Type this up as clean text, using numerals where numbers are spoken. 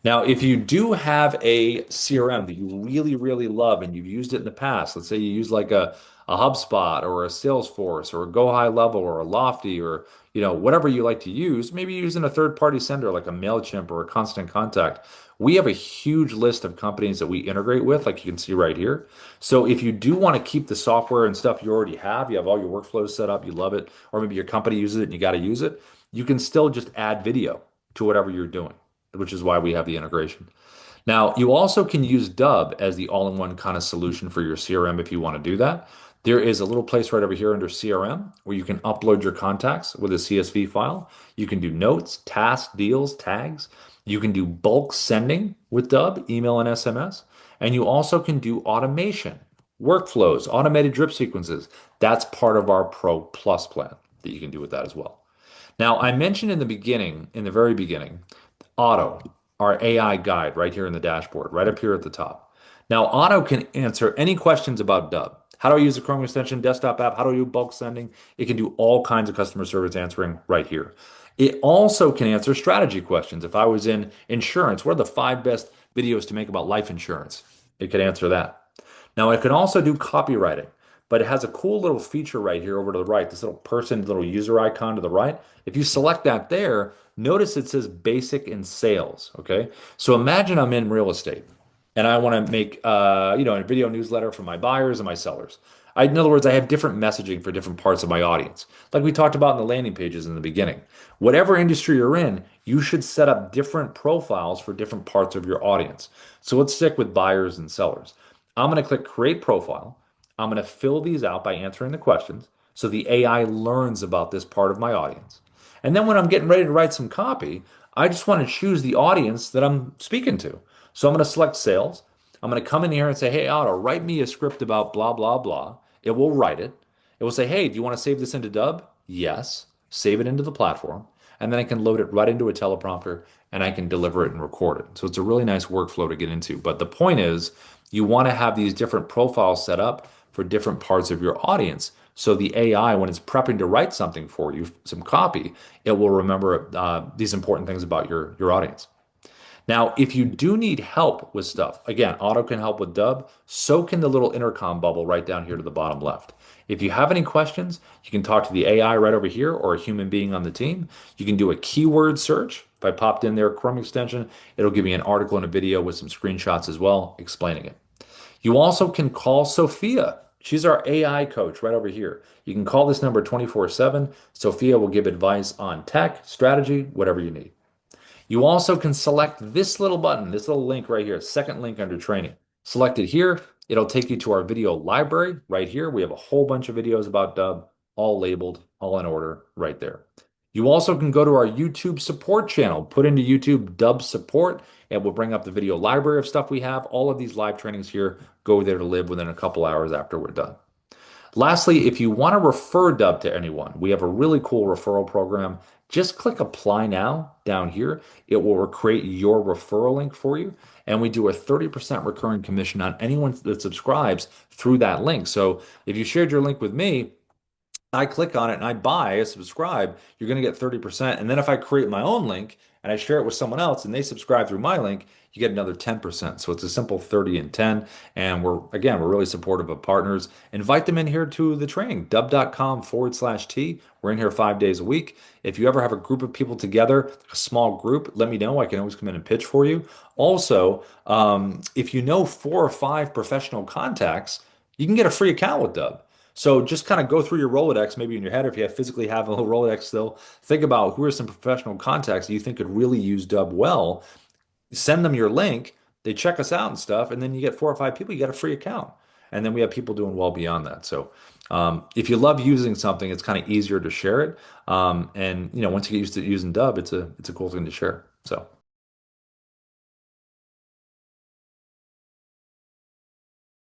Now, if you do have a CRM that you really, really love and you've used it in the past, let's say you use like a HubSpot or a Salesforce or a Go High Level or a Lofty or whatever you like to use, maybe using a third-party sender like a MailChimp or a Constant Contact. We have a huge list of companies that we integrate with, like you can see right here. So if you do want to keep the software and stuff you already have, you have all your workflows set up, you love it, or maybe your company uses it and you got to use it, you can still just add video to whatever you're doing, which is why we have the integration. Now, you also can use Dubb as the all-in-one kind of solution for your CRM if you want to do that. There is a little place right over here under CRM where you can upload your contacts with a CSV file. You can do notes, tasks, deals, tags. You can do bulk sending with Dubb, email and SMS. And you also can do automation, workflows, automated drip sequences. That's part of our Pro Plus plan that you can do with that as well. Now, I mentioned in the beginning, in the very beginning, Auto, our AI guide right here in the dashboard, right up here at the top. Now, Auto can answer any questions about Dubb. How do I use the Chrome extension desktop app? How do I do bulk sending? It can do all kinds of customer service answering right here. It also can answer strategy questions. If I was in insurance, what are the five best videos to make about life insurance? It could answer that. Now, it can also do copywriting, but it has a cool little feature right here over to the right, this little person, little user icon to the right. If you select that there, notice it says basic and sales. Okay. So imagine I'm in real estate and I want to make, a video newsletter for my buyers and my sellers. In other words, I have different messaging for different parts of my audience. Like we talked about in the landing pages in the beginning. Whatever industry you're in, you should set up different profiles for different parts of your audience. So let's stick with buyers and sellers. I'm going to click create profile. I'm going to fill these out by answering the questions so the AI learns about this part of my audience. And then when I'm getting ready to write some copy, I just want to choose the audience that I'm speaking to. So I'm going to select sales. I'm going to come in here and say, hey, Otto, write me a script about blah, blah, blah. It will write it. It will say, hey, do you want to save this into Dubb? Yes. Save it into the platform. And then I can load it right into a teleprompter and I can deliver it and record it. So it's a really nice workflow to get into. But the point is, you want to have these different profiles set up for different parts of your audience. So the AI, when it's prepping to write something for you, some copy, it will remember these important things about your audience. Now, if you do need help with stuff, again, Auto can help with Dubb. So can the little intercom bubble right down here to the bottom left. If you have any questions, you can talk to the AI right over here or a human being on the team. You can do a keyword search. If I popped in there, Chrome extension, it'll give me an article and a video with some screenshots as well explaining it. You also can call Sophia. She's our AI coach right over here. You can call this number 24/7. Sophia will give advice on tech, strategy, whatever you need. You also can select this little button, this little link right here, second link under training. Select it here. It'll take you to our video library right here. We have a whole bunch of videos about Dubb, all labeled, all in order right there. You also can go to our YouTube support channel, put into YouTube Dubb support, and we'll bring up the video library of stuff we have. All of these live trainings here go there to live within a couple hours after we're done. Lastly, if you want to refer Dubb to anyone, we have a really cool referral program. Just click apply now down here. It will create your referral link for you. And we do a 30% recurring commission on anyone that subscribes through that link. So if you shared your link with me, I click on it and I subscribe, you're going to get 30%. And then if I create my own link and I share it with someone else and they subscribe through my link, you get another 10%. So it's a simple 30 and 10. And we're really supportive of partners. Invite them in here to the training, dubb.com/T. We're in here 5 days a week. If you ever have a group of people together, a small group, let me know. I can always come in and pitch for you. Also, if you know 4 or 5 professional contacts, you can get a free account with Dubb. So just kind of go through your Rolodex, maybe in your head, or if you physically have a little Rolodex still, think about who are some professional contacts that you think could really use Dubb well. Send them your link. They check us out and stuff, and then you get 4 or 5 people. You get a free account, and then we have people doing well beyond that. So if you love using something, it's kind of easier to share it. And once you get used to using Dubb, it's a cool thing to share. So